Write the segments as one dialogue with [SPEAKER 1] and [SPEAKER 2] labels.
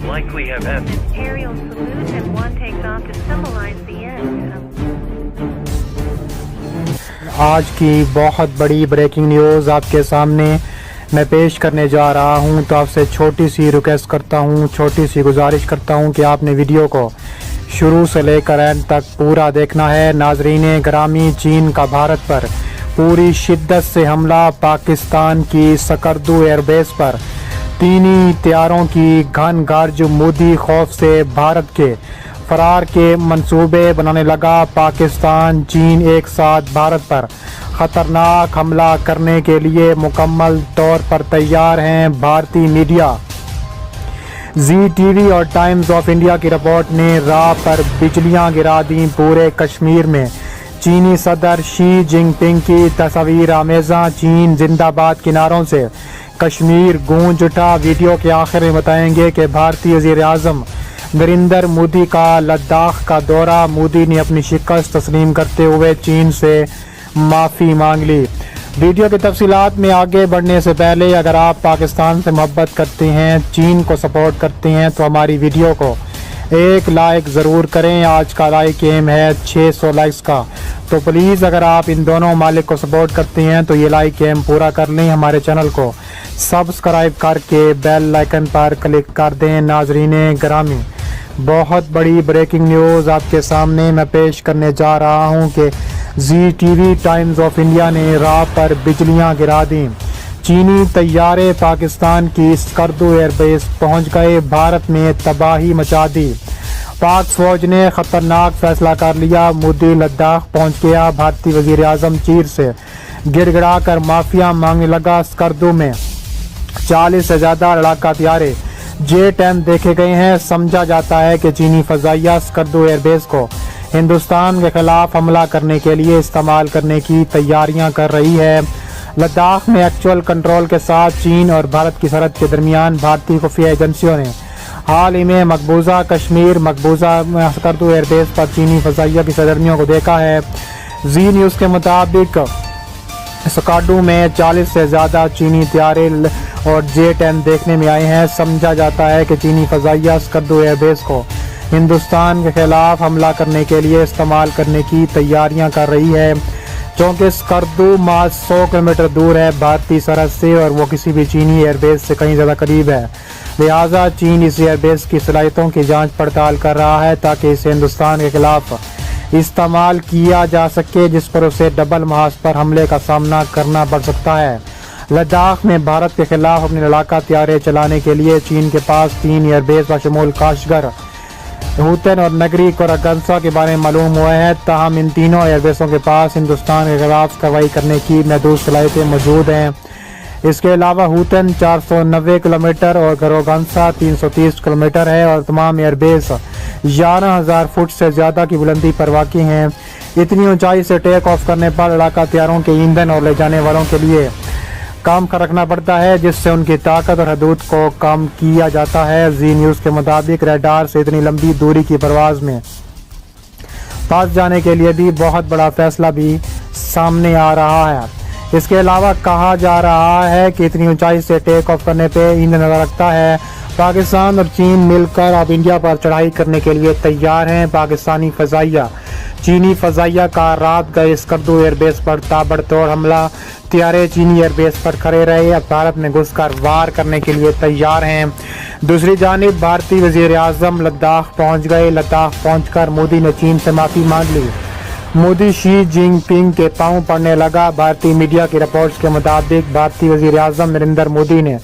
[SPEAKER 1] likely have ended.
[SPEAKER 2] An aerial salute and one takes off to symbolize the end of
[SPEAKER 3] آج کی بہت بڑی breaking news آپ کے سامنے میں پیش کرنے جا رہا ہوں، تو آپ سے چھوٹی سی ریکویسٹ کرتا ہوں، چھوٹی سی گزارش کرتا ہوں کہ آپ نے ویڈیو کو شروع سے لے کر اینڈ تک پورا دیکھنا ہے۔ ناظرین گرامی، چین کا بھارت پر پوری شدت سے حملہ، پاکستان کی سکردو ایئر بیس پر تینی طیاروں کی گھن گرج، مودی خوف سے بھارت کے فرار کے منصوبے بنانے لگا۔ پاکستان چین ایک ساتھ بھارت پر خطرناک حملہ کرنے کے لیے مکمل طور پر تیار ہیں۔ بھارتی میڈیا زی ٹی وی اور ٹائمز آف انڈیا کی رپورٹ نے راہ پر بجلیاں گرا دیں۔ پورے کشمیر میں چینی صدر شی جن پنگ کی تصویر آمیزاں چین زندہ باد کے نعروں سے کشمیر گونج اٹھا۔ ویڈیو کے آخر میں بتائیں گے کہ بھارتی وزیر اعظم نریندر مودی کا لداخ کا دورہ، مودی نے اپنی شکست تسلیم کرتے ہوئے چین سے معافی مانگ لی۔ ویڈیو کی تفصیلات میں آگے بڑھنے سے پہلے اگر آپ پاکستان سے محبت کرتے ہیں، چین کو سپورٹ کرتے ہیں، تو ہماری ویڈیو کو ایک لائک ضرور کریں۔ آج کا لائک ایم ہے 600 لائکس کا، تو پلیز اگر آپ ان دونوں ممالک کو سپورٹ کرتے ہیں تو یہ لائک ایم پورا کر لیں۔ ہمارے چینل کو سبسکرائب کر کے بیل آئیکن پر کلک کر دیں۔ ناظرین گرامی، بہت بڑی بریکنگ نیوز آپ کے سامنے میں پیش کرنے جا رہا ہوں کہ Zee TV Times of India نے راہ پر بجلیاں گرا دیں۔ چینی طیارے پاکستان کی سکردو ایئر بیس پہنچ گئے، بھارت میں تباہی مچا دی۔ پاک فوج نے خطرناک فیصلہ کر لیا، مودی لداخ پہنچ گیا۔ بھارتی وزیر اعظم چین سے گڑ گڑا کر معافیا مانگنے لگا۔ سکردو میں 40 سے زیادہ لڑاکا طیارے J-10 دیکھے گئے ہیں۔ سمجھا جاتا ہے کہ چینی فضائیہ سکردو ایئر بیس کو ہندوستان کے خلاف حملہ کرنے کے لیے استعمال کرنے کی تیاریاں کر رہی ہے۔ لداخ میں ایکچوئل کنٹرول کے ساتھ چین اور بھارت کی سرحد کے درمیان بھارتی خفیہ ایجنسیوں نے حال ہی میں مقبوضہ کشمیر سکردو ایئر بیس پر چینی فضائیہ کی سرگرمیوں کو دیکھا ہے۔ زی نیوز کے مطابق سکردو میں 40 سے زیادہ چینی طیارے اور J-10 دیکھنے میں آئے ہیں۔ سمجھا جاتا ہے کہ چینی فضائیہ سکردو ایئر بیس کو ہندوستان کے خلاف حملہ کرنے کے لیے استعمال کرنے کی تیاریاں کر رہی ہے، چونکہ سکردو محض 100 کلومیٹر دور ہے بھارتی سرحد سے اور وہ کسی بھی چینی ایئر بیس سے کہیں زیادہ قریب ہے۔ لہٰذا چین اس ایئر بیس کی صلاحیتوں کی جانچ پڑتال کر رہا ہے تاکہ اسے ہندوستان کے خلاف استعمال کیا جا سکے، جس پر اسے ڈبل محاذ پر حملے کا سامنا کرنا پڑ سکتا ہے۔ لداخ میں بھارت کے خلاف اپنے لڑاکا طیارے چلانے کے لیے چین کے پاس 3 ایئر بیس بشمول کاشغر، ہوتن اور نگری کوراگنسا کے بارے میں معلوم ہوا ہے۔ تاہم ان تینوں ایئر بیسوں کے پاس ہندوستان کے خلاف کارروائی کرنے کی محدود صلاحیتیں موجود ہیں۔ اس کے علاوہ ہوتن 490 کلومیٹر اور کوراگنسا 330 کلومیٹر ہے اور تمام ایئر بیس 11,000 فٹ سے زیادہ کی بلندی پر واقع ہیں۔ اتنی اونچائی سے ٹیک آف کرنے پر لڑاکا طیاروں کے ایندھن اور لے جانے والوں کے لیے کام رکھنا پڑتا ہے، جس سے ان کی طاقت اور حدود کو کم کیا جاتا ہے۔ زی نیوز کے مطابق ریڈار سے اتنی لمبی دوری کی پرواز میں پھنس جانے کے لیے بھی بہت بڑا فیصلہ بھی سامنے آ رہا ہے۔ اس کے علاوہ کہا جا رہا ہے کہ اتنی اونچائی سے ٹیک آف کرنے پہ ایندھن نظر رکھتا ہے۔ پاکستان اور چین مل کر اب انڈیا پر چڑھائی کرنے کے لیے تیار ہیں۔ پاکستانی فضائیہ چینی فضائیہ کا رات گئے سکردو ایئر بیس پر تابڑ توڑ حملہ، طیارے چینی ایئر بیس پر کھڑے رہے، اب بھارت میں گھس کر وار کرنے کے لیے تیار ہیں۔ دوسری جانب بھارتی وزیر اعظم لداخ پہنچ گئے۔ لداخ پہنچ کر مودی نے چین سے معافی مانگ لی۔ مودی شی جن پنگ کے پاؤں پڑنے لگا۔ بھارتی میڈیا کی رپورٹس کے مطابق بھارتی وزیر اعظم نریندر مودی نے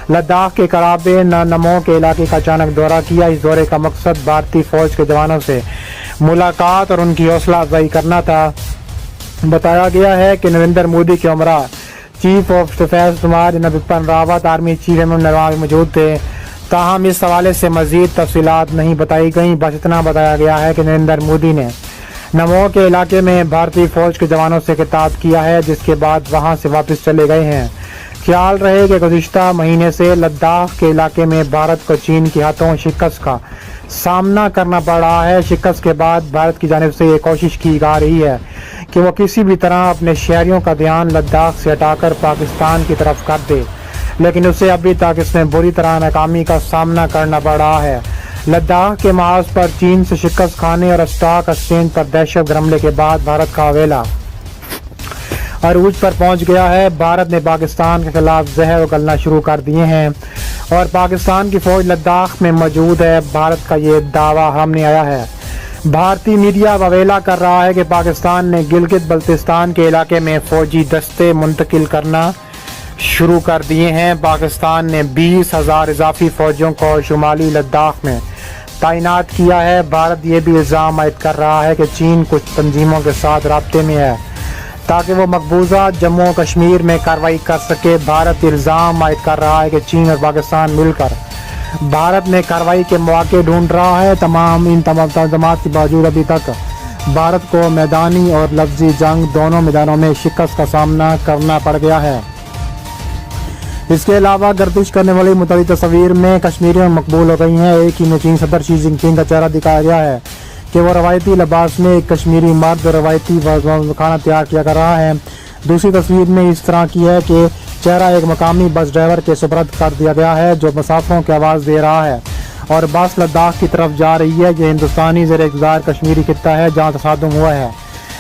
[SPEAKER 3] لداخ کے قرابے نمو کے علاقے کا اچانک دورہ کیا۔ اس دورے کا مقصد بھارتی فوج کے جوانوں سے ملاقات اور ان کی حوصلہ افزائی کرنا تھا۔ بتایا گیا ہے کہ نریندر مودی کے ہمراہ چیف آف اسٹاف جناب Bipin Rawat, army chief M Naravane موجود تھے۔ تاہم اس حوالے سے مزید تفصیلات نہیں بتائی گئیں، بس اتنا بتایا گیا ہے کہ نریندر مودی نے نمو کے علاقے میں بھارتی فوج کے جوانوں سے خطاب کیا ہے، جس کے بعد وہاں سے واپس چلے گئے ہیں۔ خیال رہے کہ گزشتہ مہینے سے لداخ کے علاقے میں بھارت کو چین کے ہاتھوں شکست کا سامنا کرنا پڑ رہا ہے۔ شکست کے بعد بھارت کی جانب سے یہ کوشش کی جا رہی ہے کہ وہ کسی بھی طرح اپنے شہریوں کا دھیان لداخ سے ہٹا کر پاکستان کی طرف کر دے۔ لیکن اسے ابھی تک اس میں بری طرح ناکامی کا سامنا کرنا پڑ رہا ہے۔ لداخ کے محاذ پر چین سے شکست کھانے اور اسٹاک ایکسچینج پر دہشت گرد حملے کے بعد بھارت کا حوالہ عروج پر پہنچ گیا ہے۔ بھارت نے پاکستان کے خلاف زہر اگلنا شروع کر دیے ہیں اور پاکستان کی فوج لداخ میں موجود ہے۔ بھارت کا یہ دعویٰ سامنے آیا ہے۔ بھارتی میڈیا واویلا کر رہا ہے کہ پاکستان نے گلگت بلتستان کے علاقے میں فوجی دستے منتقل کرنا شروع کر دیے ہیں۔ پاکستان نے 20,000 اضافی فوجیوں کو شمالی لداخ میں تعینات کیا ہے۔ بھارت یہ بھی الزام عائد کر رہا ہے کہ چین کچھ تنظیموں کے ساتھ رابطے میں ہے تاکہ وہ مقبوضہ جموں و کشمیر میں کارروائی کر سکے۔ بھارت الزام عائد کر رہا ہے کہ چین اور پاکستان مل کر بھارت میں کارروائی کے مواقع ڈھونڈ رہا ہے۔ ان تمام الزامات کے باوجود ابھی تک بھارت کو میدانی اور لفظی جنگ دونوں میدانوں میں شکست کا سامنا کرنا پڑ گیا ہے۔ اس کے علاوہ گردش کرنے والی متعدد تصاویر میں کشمیریوں مقبول ہو گئی ہیں۔ ایک ہی میں چین صدر شی جن پنگ کا چہرہ دکھایا گیا ہے کہ وہ روایتی لباس میں ایک کشمیری مرد روایتی کھانا تیار کیا کر رہا ہے۔ دوسری تصویر میں اس طرح کی ہے کہ چہرہ ایک مقامی بس ڈرائیور کے سپرد کر دیا گیا ہے جو مسافروں کی آواز دے رہا ہے اور بس لداخ کی طرف جا رہی ہے۔ یہ ہندوستانی زیر اقتدار کشمیری خطہ ہے جہاں تصادم ہوا ہے۔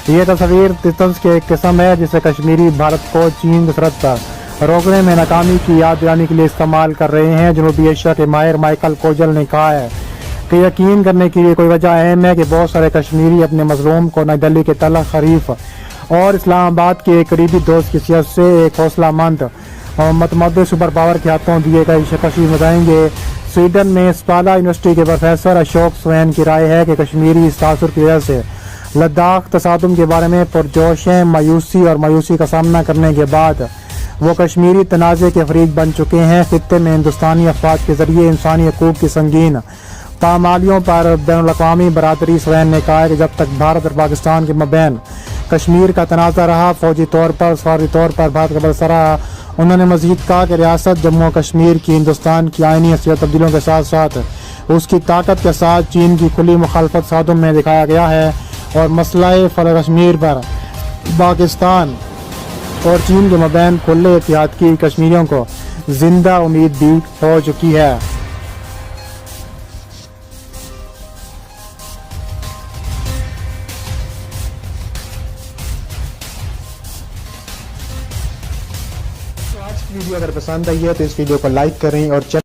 [SPEAKER 3] یہ تصویر طنز کی ایک قسم ہے جسے کشمیری بھارت کو چین کی سرحد پر روکنے میں ناکامی کی یاد دلانے کے لیے استعمال کر رہے ہیں۔ جنوبی ایشیا کے ماہر مائیکل کوجل نے کہا ہے کہ یقین کرنے کی کوئی وجہ اہم ہے کہ بہت سارے کشمیری اپنے مظلوم کو نئی دہلی کے تلخ حریف اور اسلام آباد کے ایک قریبی دوست کی حیثیت سے ایک حوصلہ مند اور متمدد سپر پاور کے ہاتھوں دیے گئے شکست بتائیں گے۔ سویڈن میں اسپالا یونیورسٹی کے پروفیسر اشوک سوین کی رائے ہے کہ کشمیری اس تاثر کی وجہ سے لداخ تصادم کے بارے میں پرجوش ہیں۔ مایوسی کا سامنا کرنے کے بعد وہ کشمیری تنازع کے فریق بن چکے ہیں۔ خطے میں ہندوستانی افواج کے ذریعے انسانی حقوق کی سنگین پامالیوں پر بین الاقوامی برادری سوین نے کہا ہے کہ جب تک بھارت اور پاکستان کے مابین کشمیر کا تنازع رہا، فوجی طور پر سفارتی طور پر بھارت کا برسر رہا۔ انہوں نے مزید کہا کہ ریاست جموں و کشمیر کی ہندوستان کی آئینی حیثیت تبدیلیوں کے ساتھ ساتھ اس کی طاقت کے ساتھ چین کی کھلی مخالفت تصادم میں دکھایا گیا ہے اور مسئلہ فلک کشمیر پر پاکستان اور چین کے مابین کھلے اتحاد کی کشمیریوں کو زندہ امید بھی ہو چکی ہے۔ ویڈیو اگر پسند آئی ہے تو اس ویڈیو کو لائک کریں اور چینل